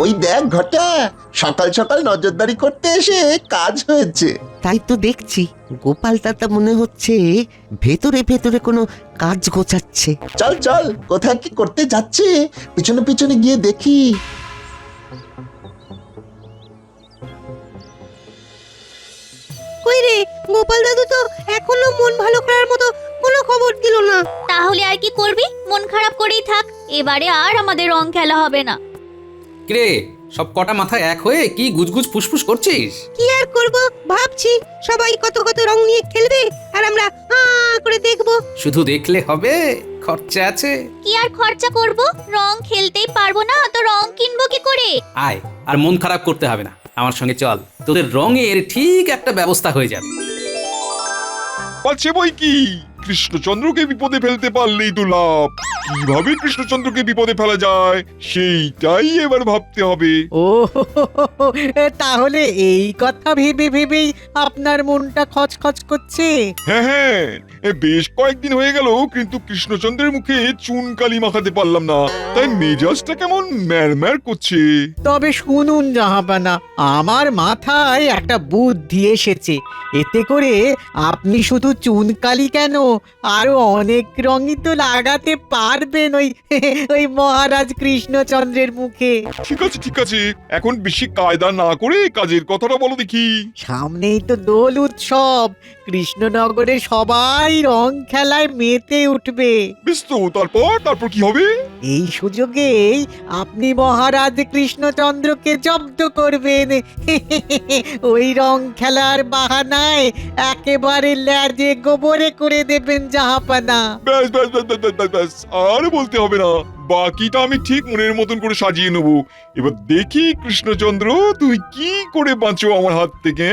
ওই দেখ ঘটা, সকাল সকাল নজরদারি করতে এসে কাজ হয়েছে। তাই তো দেখছি গোপাল দাদা মনে হচ্ছে ভেতরে ভেতরে কোনো কাজ গোছাচ্ছে। চল চল, কোথায় কি করতে যাচ্ছে পিছনে পিছনে গিয়ে দেখি। কই রে, গোপাল দাদু তো এখনো মন ভালো করার মতো কোনো খবর দিল না। তাহলে আর কি করবি? মন খারাপ করেই থাক, এবারে আর আমাদের রং খেলা হবে না। কিরে, সব কটা মাথায় এক হয়ে কি গুজগুজ ফুসফুস করছিস? কি আর করব, ভাবছি সবাই কত কত রং নিয়ে খেলবে আর আমরা করে দেখব। শুধু দেখলে হবে, খরচা আছে। কি আর খরচা করব? রং খেলতেই পারবো না তো রং কিনবো কি করে? আয়, আর মন খারাপ করতে হবে না, আমার সঙ্গে চল, তোদের রঙের ঠিক একটা ব্যবস্থা হয়ে যাবে। পাচ্ছে বই কি, কৃষ্ণচন্দ্রকে বিপদে ফেলতে পারলেই তো লাভ। কিভাবে কৃষ্ণচন্দ্রকে বিপদে ফেলা যায় সেইটাই এবার ভাবতে হবে। ও তাহলে এই কথা ভেবে ভেবেই আপনার মনটা খচখচ করছে। হ্যাঁ হ্যাঁ, বেশ কয়েকদিন হয়ে গেল কিন্তু কৃষ্ণচন্দ্রের মুখে চুনকালি মাখাতে পারলাম না, তাই মেজাজটা কেমন ম্যারম্যার করছে। তবে শুনুন জাহাপানা, আমার মাথায় একটা বুদ্ধি এসেছে। এতে করে আপনি শুধু চুনকালি কেন, আরো অনেক রঙই তো লাগাতে পারবেন ওই ওই মহারাজ কৃষ্ণচন্দ্রের মুখে। ঠিক আছে ঠিক আছে, এখন বেশি কায়দা না করে কাজের কথাটা বলো দেখি। সামনেই তো দোল উৎসব, কৃষ্ণনগরে সবাই রং খেলায় মেতে উঠবে। বেশ তো, তারপর তারপর কি হবে? এই সুযোগেই আপনি মহারাজ কৃষ্ণচন্দ্রকে জব্দ করবেন। ওই রং খেলার বাহানায় একেবারে ল্যাজে গোবরে করে দেবেন জাহাপানা। ব্যাস ব্যাস ব্যাস ব্যাস ব্যাস ব্যাস, আর বলতে হবে না, বাকিটা আমি ঠিক মনের মতন করে সাজিয়ে নেব। এবার দেখি কৃষ্ণচন্দ্র তুই কি করে বাঁচো আমার হাত থেকে।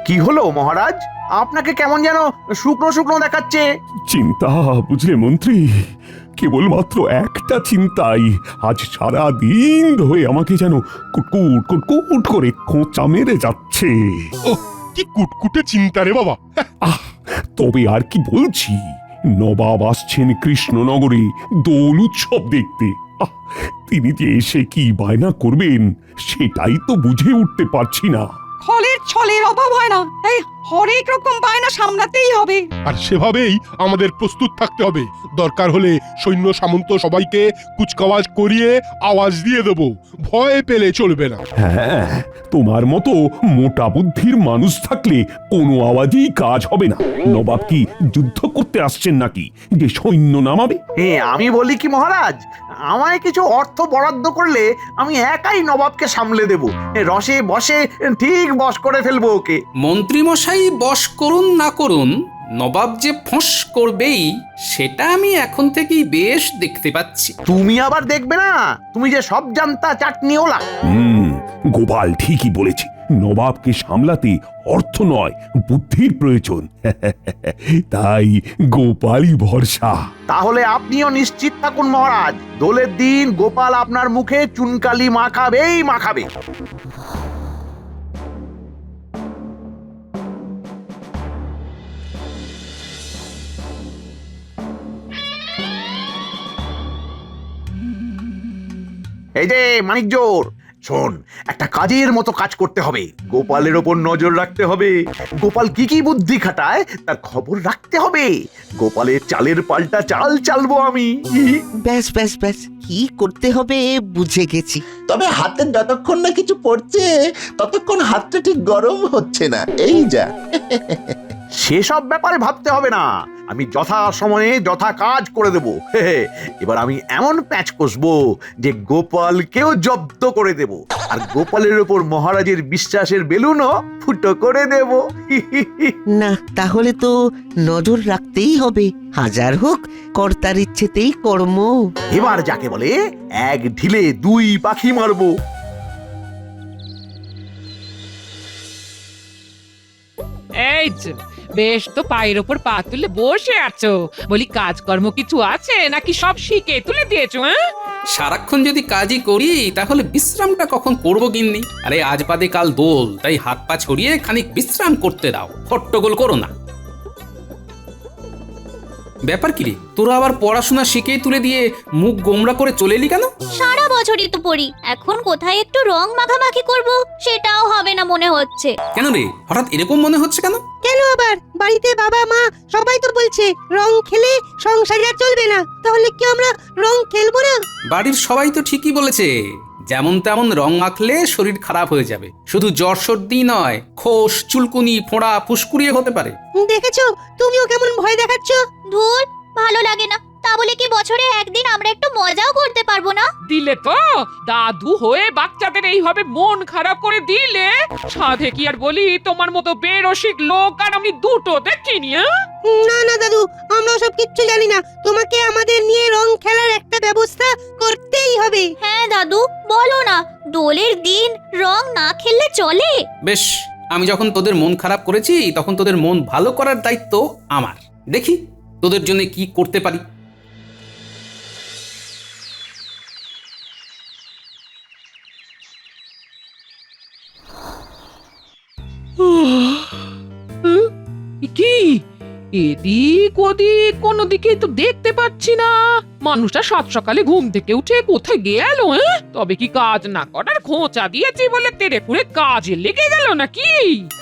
কি হলো মহারাজ, আপনাকে কেমন যেন শুকনো শুকনো দেখাচ্ছে? চিন্তা বুঝলে মন্ত্রী, কেবলমাত্র একটা চিন্তাই আজ সারা দিন ধরে আমাকে যেন কুটকুট কুটকুট করে খোঁচা মেরে যাচ্ছে। কি কুটকুটে চিন্তা রে বাবা। আহ, তবে আর কি বলছি, নবাব আসছেন কৃষ্ণনগরে দোল উৎসব দেখতে। আহ, তিনি যে এসে কি বায়না করবেন সেটাই তো বুঝে উঠতে পারছি না। ফলের ছলের অভাব হয় না, এই হরেক রকম বায়না সামলাতেই হবে। আর সেভাবেই আমাদের প্রস্তুত থাকতে হবে। দরকার হলে সৈন্য সামন্ত সবাইকে কুচকাওয়াজ করিয়ে আওয়াজ দিয়ে দেব, ভয় পেলে চলবে না। হ্যাঁ, তোমার মতো মোটা বুদ্ধির মানুষ থাকলে কোনো আওয়াজেই কাজ হবে না। নবাব কি যুদ্ধ করতে আসছেন নাকি যে সৈন্য নামাবে? আমি বলি কি মহারাজ, আমায় কিছু অর্থ বরাদ্দ করলে আমি একাই নবাবকে সামলে দেব। রসে বসে ঠিক বশ করে ফেলবো ওকে। মন্ত্রী মশাই বশ করুন না করুন, নবাব যে ফোঁস করবেই সেটা আমি এখন থেকেই বেশ দেখতে পাচ্ছি। তুমি আবার দেখবে না, তুমি যে সব জানতা চাটনিওলা। গোপাল ঠিকই বলেছে, নবাবকে সামলাতে অর্থ নয় বুদ্ধির প্রয়োজন। তাই গোপালই ভরসা। তাহলে আপনিও নিশ্চিত থাকুন মহারাজ, দোলের দিন গোপাল আপনার মুখে চুনকালি মাখাবেই মাখাবে। এই যে মানিক জোর, শোন, একটা কাজের মতো কাজ করতে হবে। গোপালের ওপর নজর রাখতে হবে, গোপাল কি কি বুদ্ধি খাটায় তার খবর রাখতে হবে। গোপালের চালের পাল্টা চাল চালবো আমি। ব্যাস ব্যাস ব্যাস, কি করতে হবে বুঝে গেছি। তবে হাতে যতক্ষণ না কিছু পড়ছে ততক্ষণ হাতটা ঠিক গরম হচ্ছে না, এই যা। সেসব ব্যাপারে ভাবতে হবে না, আমি যথা সময়ে যথা কাজ করে দেব। এবার আমি এমন প্যাচ কষবো যে গোপালকেও জব্দ করে দেব, আর গোপালের ওপর মহারাজের বিশ্বাসের বেলুনও ফুটো করে দেব। না, তাহলে তো নজর রাখতেই হবে, হাজার হোক কর্তার ইচ্ছেতেই কর্ম। এবার যাকে বলে এক ঢিলে দুই পাখি মারবো। এই যে, বেশ তো পায়ের ওপর পা তুলে বসে আছো, বলি কাজকর্ম কিছু আছে নাকি সব শিখে তুলে দিয়েছো? সারাক্ষণ যদি কাজই করি তাহলে বিশ্রামটা কখন করবো গিন্নি? আরে আজ বাদে কাল দোল, তাই হাত পা ছড়িয়ে খানিক বিশ্রাম করতে দাও, হট্টগোল করো না। ব্যাপার কি রে, তোরা আবার পড়াশোনা শিখেই তুলে দিয়ে মুখ গোমরা করে চলে এলি কেন? সারা বছরই তো পড়ি, এখন কোথায় একটু রং মাখামাখি করব সেটাও হবে না মনে হচ্ছে। কেন রে, হঠাৎ এরকম মনে হচ্ছে কেন? কেন আবার? বাড়িতে বাবা মা সবাই তো বলছে রং খেলে সংসার আর চলবে না, তাহলে কি আমরা রং খেলবো না? বাড়ির সবাই তো ঠিকই বলেছে, যেমন তেমন রং মাখলে শরীর খারাপ হয়ে যাবে। শুধু জ্বর সর্দি নয়, খোস, চুলকুনি, ফোঁড়া, ফুসকুড়িয়ে হতে পারে। দেখেছো, তুমিও কেমন ভয় দেখাচ্ছ। ধুর, ভালো লাগে না। তা বলে কি বছরে একদিন আমরা একটু মজাও করতে পারবো না? দিলে তো দাদু হয়ে বাচ্চাদের এইভাবে মন খারাপ করে দিলে, সাধে কি আর বলি, তোমার মতো বেরসিক লোক আর আমি দুটো দেখিনি। না না দাদু, আমরা সব কিচ্ছু জানি না। তোমাকে আমাদের নিয়ে রং খেলার একটা ব্যবস্থা করতেই হবে। হ্যাঁ দাদু, বলো না, দোলের দিন রং না খেললে চলে? বেশ, আমি যখন তোদের মন খারাপ করেছি তখন তোদের মন ভালো করার দায়িত্ব আমার। দেখি তোদের জন্য কি করতে পারি। কি এদিক ওদিক কোনো দিকে তো দেখতে পাচ্ছি না। মানুষটা সাত সকালে ঘুম থেকে উঠে কোথায় গেল? তবে কি কাজ না করার খোঁচা দিয়েছি বলে তেরে ফুরে কাজে লেগে গেল নাকি?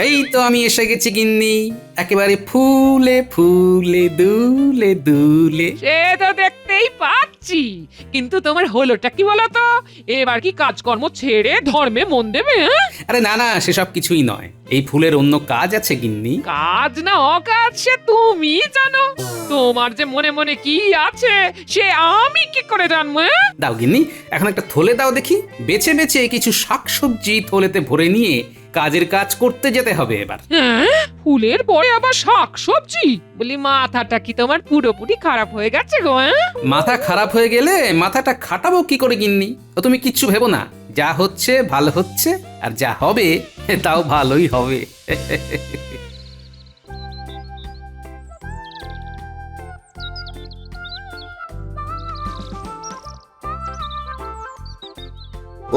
এই তো আমি এসে গেছি গিন্নি, একেবারে ফুলে ফুলে দুলে দুলে। সে তো দেখতেই পাচ্ছি, কিন্তু তোমার হলোটা কি বলতো? এবার কি কাজকর্ম ছেড়ে ধর্মে মন দেবে? আরে না না, সেসব কিছুই নয়। এই ফুলের অন্য কাজ আছে গিন্নি। কাজ না অকাজ সে তুমি জানো। তোমার যে মনে মনে কি আছে সে আমি কি করে জানবো? দাও গিন্নি, এখন একটা থলে দাও দেখি। বেছে বেছে কিছু শাকসবজি থলেতে ভরে নিয়ে কাজের কাজ করতে যেতে হবে এবার। হ্যাঁ, ফুলের পরে আবার শাকসবজি? বলি মাথাটা কি তোমার পুরোপুরি খারাপ হয়ে গেছে গো? মাথা খারাপ হয়ে গেলে মাথাটা খাটাবো কি করে গিন্নি? তো তুমি কিচ্ছু ভেবো না, যা হচ্ছে ভালো হচ্ছে, আর যা হবে তাও ভালোই হবে।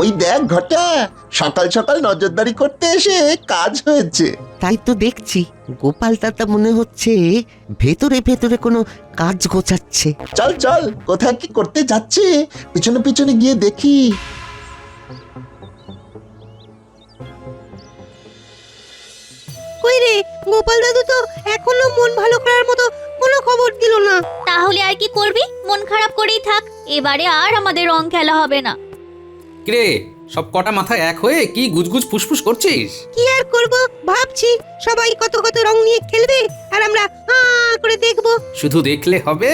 ওই দেখ ঘটা, সকাল সকাল নজরদারি করতে এসে কাজ হয়েছে। তাই তো দেখছি গোপাল দাদা মনে হচ্ছে ভেতরে ভেতরে কোনো কাজ গোছাচ্ছে। চল চল, কোথায় কি করতে যাচ্ছে পিছনে পিছনে গিয়ে দেখি। কই রে, গোপাল দাদু তো এখনো মন ভালো করার মতো কোনো খবর দিল না। তাহলে আর কি করবি? মন খারাপ করেই থাক, এবারে আর আমাদের রং খেলা হবে না। কিরে, সব কটা মাথায় এক হয়ে কি গুজগুজ ফুসফুস করছিস? কি আর করব, ভাবছি সবাই কত কত রং নিয়ে খেলবে আর আমরা করে দেখবো। শুধু দেখলে হবে,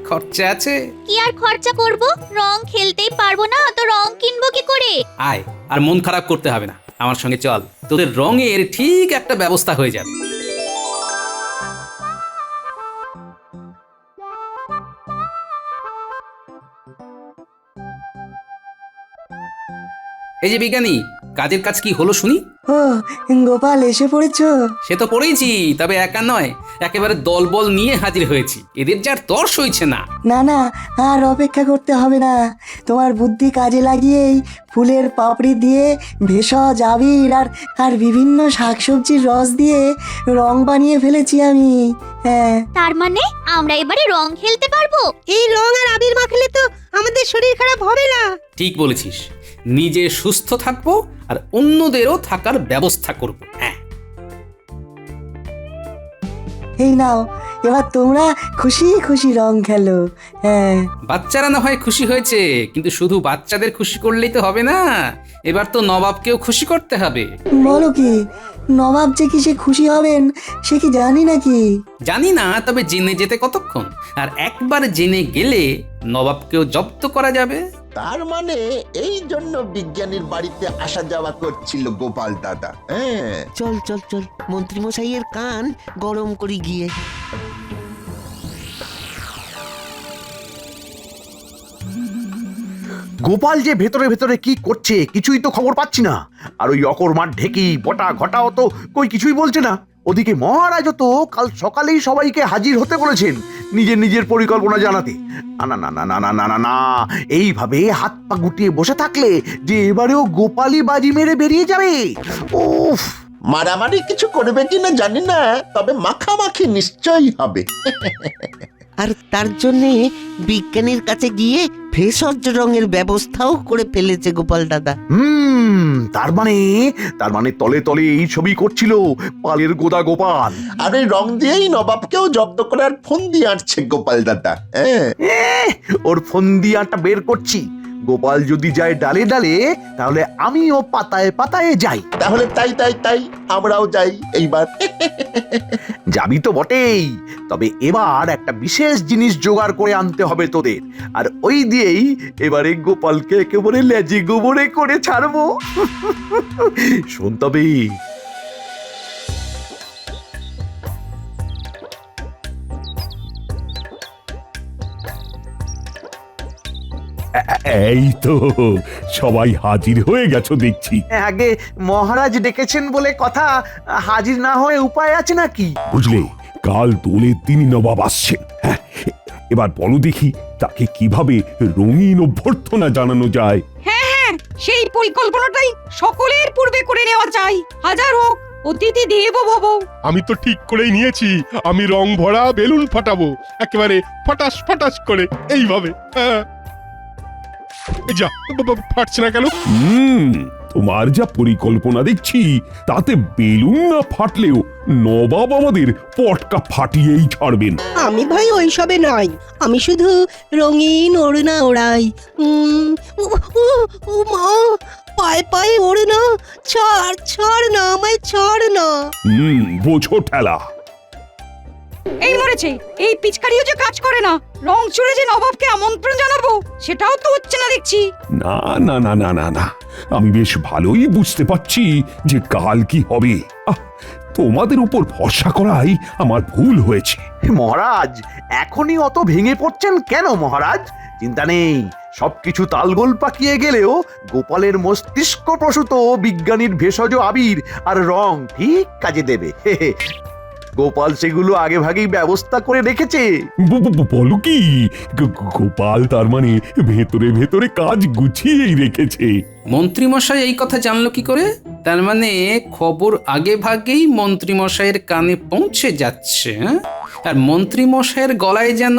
খরচা আছে। কি আর খরচা করব? রং খেলতেই পারবো না তো রং কিনবো কি করে? আয়, আর মন খারাপ করতে হবে না, আমার সঙ্গে চল, তোদের রঙের ঠিক একটা ব্যবস্থা হয়ে যাবে। এই যে বিজ্ঞানী, কাজের কাজ কি হলো শুনি? ও গোপাল, এসে পড়েছো? সে তো পড়েইছি, তবে একা নয়, একেবারে দলবল নিয়ে হাজির হয়েছি। এদের যার তর সইছে না। না না, আর অপেক্ষা করতে হবে না। তোমার বুদ্ধি কাজে লাগিয়েই ফুলের পাপড়ি দিয়ে, ভেষজ, আবির আর বিভিন্ন শাকসবজির রস দিয়ে রং বানিয়ে ফেলেছি আমি। হ্যাঁ, তার মানে আমরা এবারে রং খেলতে পারবো? এই রং আর আবির মাখলে তো আমাদের শরীর খারাপ হবে না। ঠিক বলেছিস, নিজে সুস্থ থাকবো আর অন্যদেরও থাকার ব্যবস্থা করব। হ্যাঁ, এই নাও, এবার তোমরা খুশি খুশি রং খেলো। হ্যাঁ, বাচ্চারা না হয় খুশি হয়েছে, কিন্তু শুধু বাচ্চাদের খুশি করলেই তো হবে না, এবার তো নবাবকেও খুশি করতে হবে। বলো কি, নবাব যে কি সে খুশি হবেন সে কি জানি নাকি? জানি না, তবে জেনে যেতে কতক্ষণ, আর একবার জেনে গেলে নবাবকেও জব্দ করা যাবে। তার মানে এই জন্য বিজ্ঞানীর বাড়িতে আসা যাওয়া করছিল গোপাল দাদা। হ্যাঁ, চল চল চল, মন্ত্রী মশাইয়ের কান গরম করি গিয়ে। গোপাল যে ভেতরে ভেতরে কি করছে কিছুই তো খবর পাচ্ছি না। আর ওই অকর্মার ঢেকি বটা ঘটাও তো কই কিছুই বলছে না। ওদিকে মহারাজও তো কাল সকালেই সবাইকে হাজির হতে বলেছেন নিজের নিজের পরিকল্পনা জানাতে। না না না না না না না না, এইভাবে হাত পা গুটিয়ে বসে থাকলে যে এবারেও গোপালই বাজি মেরে বেরিয়ে যাবে। উফ, মারামারি কিছু করবে কিনা জানি না, তবে মাখামাখি নিশ্চয়ই হবে। আর তার জন্যে বিজ্ঞানীর কাছে গিয়ে ভেষজ রঙের ব্যবস্থাও করে ফেলেছে গোপাল দাদা। তার মানে তলে তলে এই ছবি করছিল পালের গোদা গোপাল। আর এই রং দিয়েই নবাবকেও জব্দ করার ফোন দিয়ে আঁটছে গোপাল দাদা। হ্যাঁ, ওর ফন্দিয়াটা বের করছি। গোপাল যদি যায় ডালে ডালে, তাহলে আমিও পাতায় পাতায় যাই। তাহলে তাই আমরাও যাই এইবার। যাবি তো বটেই, তবে এবার একটা বিশেষ জিনিস জোগাড় করে আনতে হবে তোদের, আর ওই দিয়েই এবারে গোপালকে একেবারে লেজি গোবরে করে ছাড়বো। শোন তবে। এই তো সবাই হাজির হয়ে গেছো দেখছি। আগে মহারাজ ডেকেছেন বলে কথা, হাজির না হয়ে উপায় আছে নাকি? বুঝলে, কাল দোলের দিনই নবাব আসছেন। হ্যাঁ, এবার বলো দেখি তাকে কিভাবে রঙিন অভ্যর্থনা জানানো যায়। হ্যাঁ, সেই পরিকল্পনাটাই সকলের পূর্বে করে নেওয়া চাই। হাজার হোক অতিথি দেবো ভব। আমি তো ঠিক করেই নিয়েছি, আমি রং ভরা বেলুন ফাটাবো একেবারে ফটাস ফটাস করে এইভাবে। হ্যাঁ। এই যা, ফাটছে না কেন? তোমার যা পরিকল্পনা দেখছি, তাতে বেলুন না ফাটলেও নবাব আমাদের পটকা ফাটিয়েই ছাড়বেন। আমি ভাই ওইসবে নাই, আমি শুধু রঙিন ওড়না ওড়াই। মা, পায়ে পায়ে ওড়না, ছাড় না আমায়, ছাড় না। বোঝো ঠেলা। এই মরেছে, এই পিচকারিও যে কাজ করে না। রং চড়ে যে নবাবকে আমন্ত্রণ জানাবো, সেটাও তো হচ্ছে না দেখছি। না না না না না না, আমি বেশ ভালোই বুঝতে পারছি যে কাল কি হবে। তোমাদের উপর ভরসা করাই আমার ভুল হয়েছে। মহারাজ, এখনই অত ভেঙে পড়ছেন কেন মহারাজ? চিন্তা নেই, সবকিছু তালগোল পাকিয়ে গেলেও গোপালের মস্তিষ্ক প্রসূত বিজ্ঞানীর ভেষজ আবির আর রং ঠিক কাজে দেবে। গোপাল সেগুলো আগে ভাগেই ব্যবস্থা করে রেখেছে। বলো কি, গোপাল তার মানে ভেতরে ভেতরে কাজ গুছিয়েই রেখেছে। মন্ত্রীমশাই এই কথা জানলো কি করে? তার মানে খবর আগে ভাগেই মন্ত্রীমশাইয়ের কানে পৌঁছে যাচ্ছে। হ্যাঁ, আর মন্ত্রীমশাইয়ের গলায় যেন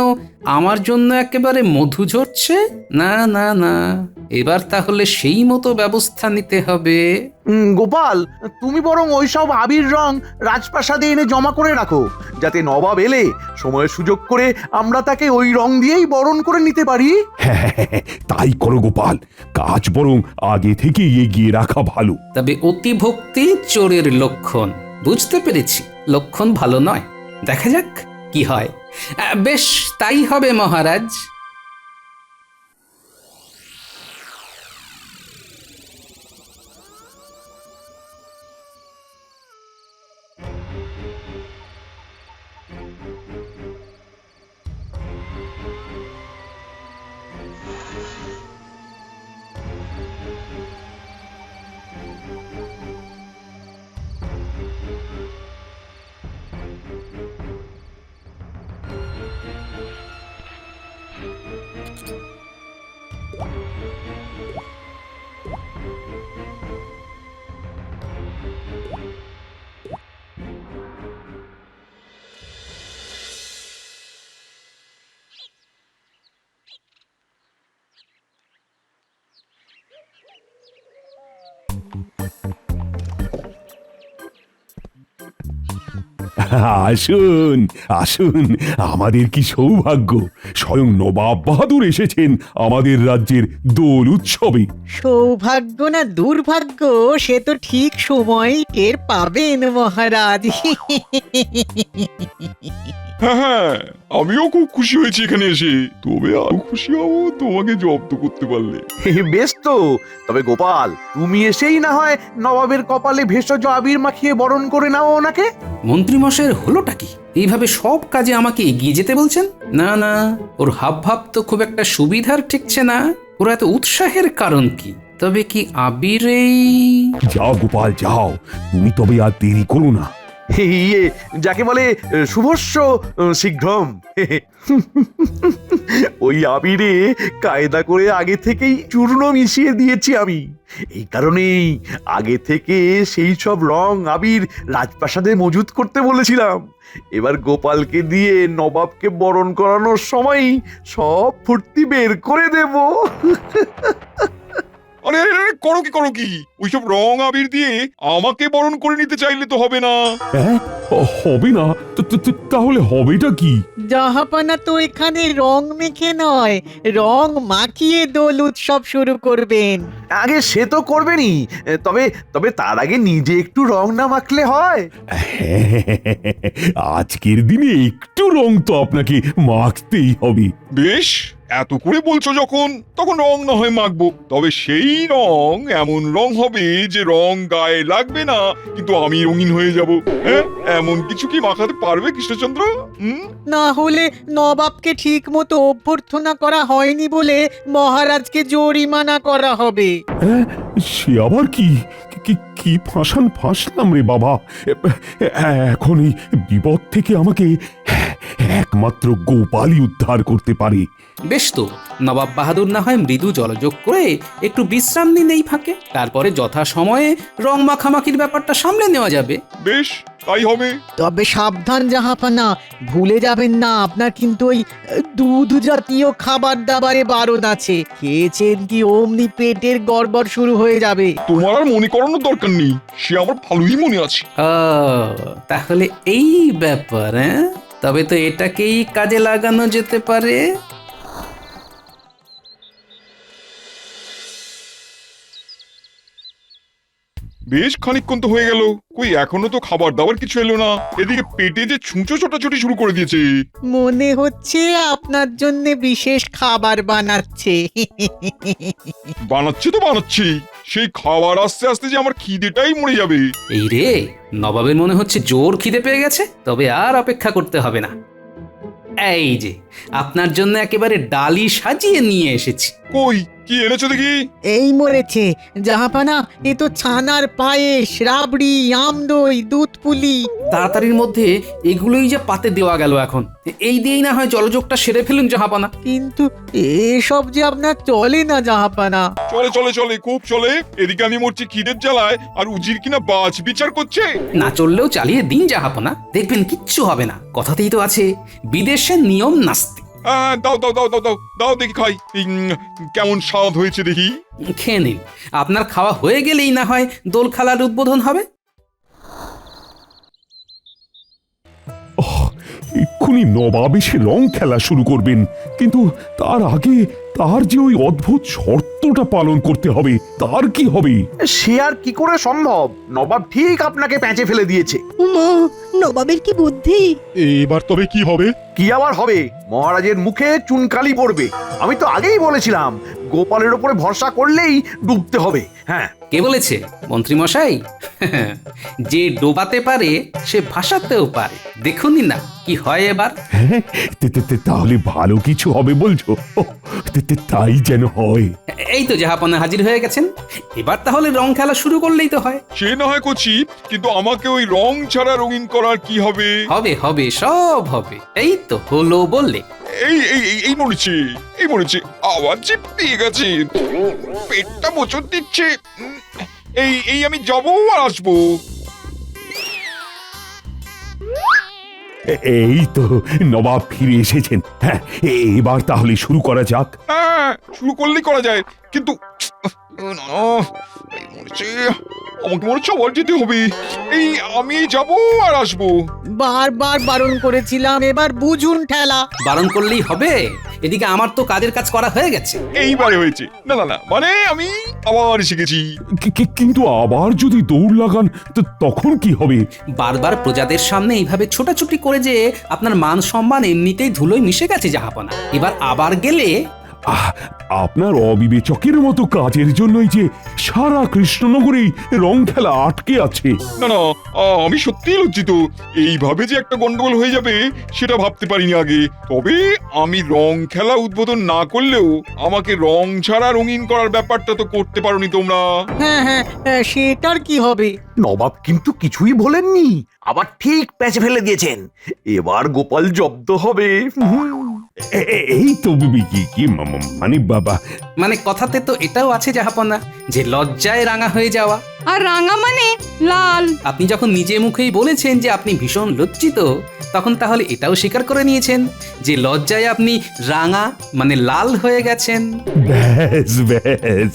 আমার জন্য একেবারে মধু ঝরছে। না না না, এবার তাহলে সেই মতো ব্যবস্থা নিতে হবে। গোপাল, তুমি বরং ওইসব আবির রং রাজপ্রাসাদে এনে জমা করে রাখো, যাতে নবাব এলে সময় সুযোগ করে আমরা তাকে ওই রং দিয়েই বরণ করে নিতে পারি। হ্যাঁ, তাই করো গোপাল, কাজ বরং আগে থেকে এগিয়ে রাখা ভালো। তবে অতিভক্তি চোরের লক্ষণ। বুঝতে পেরেছি, লক্ষণ ভালো নয়। দেখা যাক কি হয়। বেশ, তাই হবে মহারাজ। আসুন আসুন, আমাদের কি সৌভাগ্য, স্বয়ং নবাব বাহাদুর এসেছেন আমাদের রাজ্যের দোল উৎসবে। সৌভাগ্য না দুর্ভাগ্য সে তো ঠিক সময় টের পাবেন মহারাজ। হ্যাঁ, আমিও খুব খুশি হয়েছি এখানে এসে, তবে আরো খুশি হব তোমাকে জব্দ করতে পারলে। বেশ তো, তবে গোপাল, তুমি এসেই না হয় নবাবের কপালে ভেষজ আবির মাখিয়ে বরণ করে নাও ওনাকে। মন্ত্রীমশাইয়ের হলোটা কি? এইভাবে সব কাজে আমাকে এগিয়ে যেতে বলছেন? না না, ওর হাবভাব তো খুব একটা সুবিধার ঠেকছে না। ওর এত উৎসাহের কারণ কি? তবে কি আবিরেই? যাও গোপাল যাও, তুমি তবে আর দেরি করো না। ইয়ে, যাকে বলে শুভস্য শীঘ্রম। ওই আবিরে কায়দা করে আগে থেকেই চূর্ণ মিশিয়ে দিয়েছি আমি। এই কারণেই আগে থেকে সেই সব রং আবির রাজপ্রাসাদে মজুত করতে বলেছিলাম। এবার গোপালকে দিয়ে নবাবকে বরণ করানোর সময় সব ফুর্তি বের করে দেব। আরে আরে, আরে, করো কি ওইসব রং আবির দিয়ে আমাকে বরণ করে নিতে চাইলে তো হবে না। হ্যাঁ, হবে না তাহলে হবেটা কি? জাহাপানা তো এখানে রং মেখে নয়, রং মাখিয়ে দোল উৎসব শুরু করবেন। আগে সে তো করবেনই, তবে তবে তার আগে নিজে একটু রং না মাখলে হয়? আজকের দিনে একটু রং তো আপনাকে মাখতেই হবে। বেশ, এত করে বলছো যখন, তখন রং না হয় মাখবো। তবে সেই রং এমন রং হবে যে রং গায়ে লাগবে না, কিন্তু আমি রঙিন হয়ে যাব। হ্যাঁ, এমন কিছু কি মাখাতে পারবে কৃষ্ণচন্দ্র? না হলে নবাবকে ঠিক মতো অভ্যর্থনা করা হয়নি বলে মহারাজকে জরিমানা করা হবে। হ্যাঁ, সে আবার কি কি ফাঁসলাম রে বাবা। এখন এই বিপদ থেকে আমাকে একমাত্র গোপালই উদ্ধার করতে পারে। বেশ তো, নবাব বাহাদুর না হয় মৃদু জলযোগ করে একটু বিশ্রাম নিন এই ফাঁকে, তারপরে যথা সময়ে রং মাখামাখির ব্যাপারটা সামলে নেওয়া যাবে। বেশ, তাই হবে। তবে সাবধান জাহাপানা, ভুলে যাবেন না আপনার কিন্তু ওই দুধ জাতীয় খাবার দাবারে বারণ আছে। খেয়েছেন কি অমনি পেটের গড়বড় শুরু হয়ে যাবে। তোমার আর মনে করানোর দরকার নেই, সে আমার ভালোই মনে আছে। তাহলে এই ব্যাপার, হ্যাঁ? তবে তো এটাকেই কাজে লাগানো যেতে পারে। বেশ খানিকক্ষণ তো হয়ে গেল, কই এখনো তো খাবার দাবার কিছু এলো না। এদিকে পেটে যে ছুঁচো ছোটাছুটি শুরু করে দিয়েছে। মনে হচ্ছে আপনার জন্য বিশেষ খাবার বানাচ্ছে। বানাচ্ছে তো বানাচ্ছি, সেই খাবার আস্তে আস্তে যে আমার খিদেটাই মরে যাবে। এই রে, নবাবের মনে হচ্ছে জোর খিদে পেয়ে গেছে, তবে আর অপেক্ষা করতে হবে না। এই যে আপনার জন্য একেবারে ডালি সাজিয়ে নিয়ে এসেছি। কই কি এনেছো দেখি? এই মরেছে জাহাপানা, এ তো ছানার পায়েস, রাবড়ি, আমদই, দুধ পুলি। তাড়াতাড়ির মধ্যে এগুলোই যে পাতে দেওয়া গেল এখন। এই দিয়েই না হয় জলযোগটা সেরে ফেলুন জাহাপানা। কিন্তু এসব যে আপনার চলে না জাহাপানা। চলে চলে চলে, খুব চলে। এদিকে আমি মরছি খিদের জ্বালায়, আর উজির কিনা বাজ বিচার করছে। না চললেও চালিয়ে দিন জাহাপানা, দেখবেন কিচ্ছু হবে না। কথাতেই তো আছে, বিদেশের নিয়ম নাস্তি। দাও দাও দাও দাও দাও দাও দেখি খাই। কেমন স্বাদ হয়েছে দেখি। খেয়ে নিন, আপনার খাওয়া হয়ে গেলেই না হয় দোল খেলার উদ্বোধন হবে। এক্ষুনি নবাব এসে রং খেলা শুরু করবেন, কিন্তু তার আগে তার যে ওই অদ্ভুত শর্তটা পালন করতে হবে, তার কি হবে? সে আর কি করে সম্ভব? নবাব ঠিক আপনাকে প্যাঁচে ফেলে দিয়েছে। নবাবের কি বুদ্ধি! এবার তবে কি হবে? কি আবার হবে? মহারাজের মুখে চুনকালি পড়বে। আমি তো আগেই বলেছিলাম, গোপালের ওপরে ভরসা করলেই ডুবতে হবে। হ্যাঁ, কে বলেছে? মন্ত্রী মশাই। যে ডোবাতে পারে সে ভাসাতেও পারে। দেখুনই না কি হয় এবার। হ্যাঁ, তাহলে ভালো কিছু হবে বলছো? তাই যেন হয়। এই তো জাহাপনা হাজির হয়ে গেছেন, এবার তাহলে রং খেলা শুরু করলেই তো হয়। সে না হয় করছি, কিন্তু আমাকে ওই রং ছাড়া রঙিন করার কি হবে? হবে হবে, সব হবে। এই তো হলো বললে। এই এই এই মরেছে, এই মরেছে, আবার যে পেয়ে গেছে, পেটটা মোচড় দিচ্ছে। এই এই আমি যাবো আর আসবো। এই তো নবাব ফিরে এসেছেন। হ্যাঁ, এবার তাহলে শুরু করা যাক। হ্যাঁ, শুরু করলেই করা যায়, কিন্তু আমাকে মনে হচ্ছে আবার যেতে হবে। এই আমি যাবো আর আসবো। বারবার বারণ করেছিলাম, এবার বুঝুন ঠেলা। বারণ করলেই হবে? এদিকে আমার তো কাজের কাজ করা হয়ে গেছে। এইবারে হয়েছে। না না না, মানে আমি আবার শিখেছি। কিন্তু আবার যদি দৌড় লাগান তখন কি হবে? বারবার প্রজাদের সামনে এইভাবে ছোটাছুটি করে যে আপনার মান সম্মান এমনিতেই ধুলোয় মিশে গেছে জাহাপনা। এবার আবার গেলে আপনার অবিবেচকের মতো কাজের জন্যই যে সারা কৃষ্ণনগরেই রং খেলা আটকে আছে। না না, আমি সত্যিই লজ্জিত। এইভাবে যে একটা গন্ডগোল হয়ে যাবে সেটা ভাবতে পারিনি আগে। তবে আমি রং খেলা উদ্বোধন না করলেও আমাকে রং ছাড়া রঙিন করার ব্যাপারটা তো করতে পারোনি তোমরা। হ্যাঁ হ্যাঁ, সেটার কি হবে? নবাব কিন্তু কিছুই বলেননি, আবার ঠিক প্যাঁচে ফেলে দিয়েছেন। এবার গোপাল জব্দ হবে। এই তো কি মানে বাবা, মানে কথাতে তো এটাও আছে জাহাপনা যে লজ্জায় রাঙা হয়ে যাওয়া। আর রাঙা মানে লাল। আপনি যখন নিজে মুখেই বলেছেন যে আপনি ভীষণ লজ্জিত, তখন তাহলে এটাও স্বীকার করে নিয়েছেন যে লজ্জায় আপনি রাঙা মানে লাল হয়ে গেছেন। ব্যাস ব্যাস,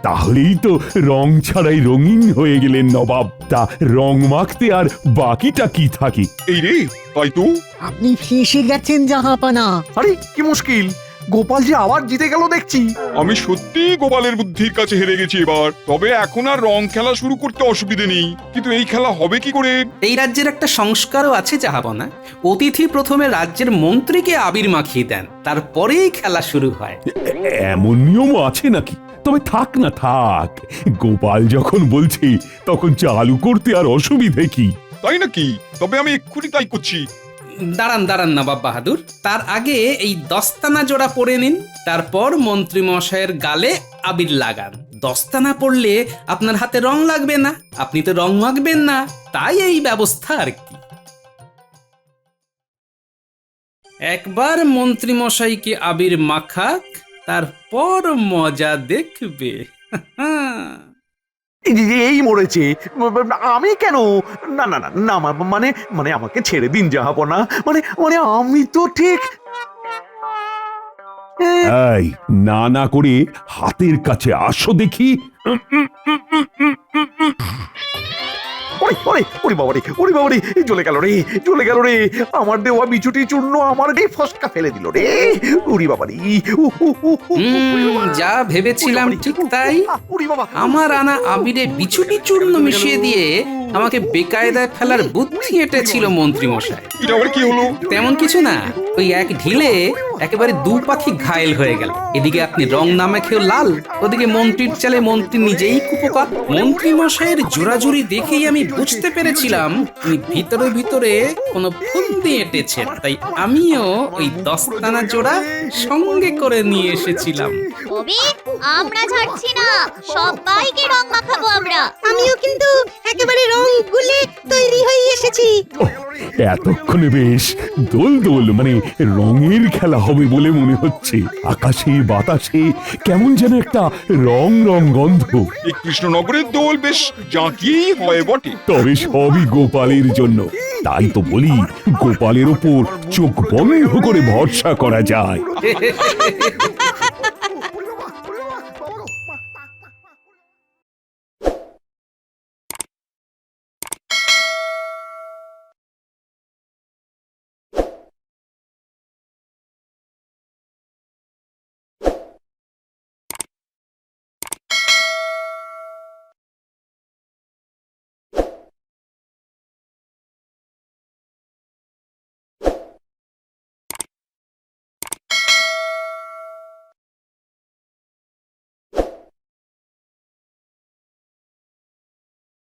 তাহলেই তো রং ছাড়াই রঙিন হয়ে গেলেন নবাব। তা রং মাখতে আর বাকিটা কি থাকে? এই রে, তাই তো। আপনি ফেঁসে গেছেন জাহাপানা। আরে কি মুশকিল, গোপাল যে আবার জিতে গেল দেখছি। আমি সত্যি গোপালের বুদ্ধির কাছে হেরে গেছি এবার। তবে এখন আর রং খেলা শুরু করতে অসুবিধে নেই, কিন্তু এই খেলা হবে কি করে? এই রাজ্যের একটা সংস্কারও আছে জাহাপনা। অতিথি প্রথমে রাজ্যের মন্ত্রীকে আবির মাখিয়ে দেন, তারপরেই খেলা শুরু হয়। এমন নিয়মও আছে নাকি? তবে থাক না থাক, গোপাল যখন বলছে তখন চালু করতে আর অসুবিধে কি? তাই নাকি? তবে আমি এক্ষুনি তাই করছি। দাঁড়ান নবাব বাহাদুর, তার আগে এই দস্তানা জোড়া পরে নিন, তারপর মন্ত্রী মশাইয়ের গালে আবির লাগান। দস্তানা পড়লে আপনার হাতে রং লাগবে না, আপনি তো রং মাখবেন না, তাই এই ব্যবস্থা আর কি। একবার মন্ত্রী মশাইকে আবির মাখাক, তারপর মজা দেখবে। এই মরেছে, আমি কেন? না না না না, মানে মানে আমাকে ছেড়ে দিন জাহাপনা। মানে মানে আমি তো ঠিক। এই না না করে হাতের কাছে আসো দেখি। ওরে ওরে ওরে বাবারে, ওরে বাবারে, জ্বলে গেল রে, জ্বলে গেল রে। আমার দেওয়া বিছুটি চূর্ণ আমার রে ফসকা ফেলে দিল রে। ওরে বাবারে, যা ভেবেছিলাম ঠিক তাই। আমার আনা আবিরে বিছুটি চূর্ণ মিশিয়ে দিয়ে আমাকে বেকায়দায় ফেলার বুদ্ধি এঁটেছিল মন্ত্রী মশাই। এটা আবার কি হলো? তেমন কিছু না, ওই এক ঢিলে একেবারে দু পাখি ঘায়েল হয়ে গেল। এদিকে আপনি রং না মেখেও লাল, ওদিকে মন্ত্রীর চালে মন্ত্রী নিজেই কুপোকাত। মন্ত্রী মশাইয়ের জোরাজুরি দেখেই আমি বুঝতে পেরেছিলাম উনি ভিতরে ভিতরে কোনো ফন্দি এঁটেছেন। তাই আমিও ওই দস্তানা জোড়া সঙ্গে করে নিয়ে এসেছিলাম। তবে আমরা ছাড়ছি না, সবাইকে রং মাখাবো আমরা। আমিও কিন্তু একেবারে রং গুলে তৈরি হয়ে এসেছি। এতক্ষণে বেশ দোল দোল মানে রঙের খেলা হবে বলে মনে হচ্ছে। আকাশে বাতাসে কেমন যেন একটা রং রং গন্ধ। এই কৃষ্ণনগরের দোল বেশ জাঁকিয়েই হয় বটে। তবে সবই গোপালের জন্য। তাই তো বলি, গোপালের ওপর চোখ বন্ধ করে ভরসা করা যায়।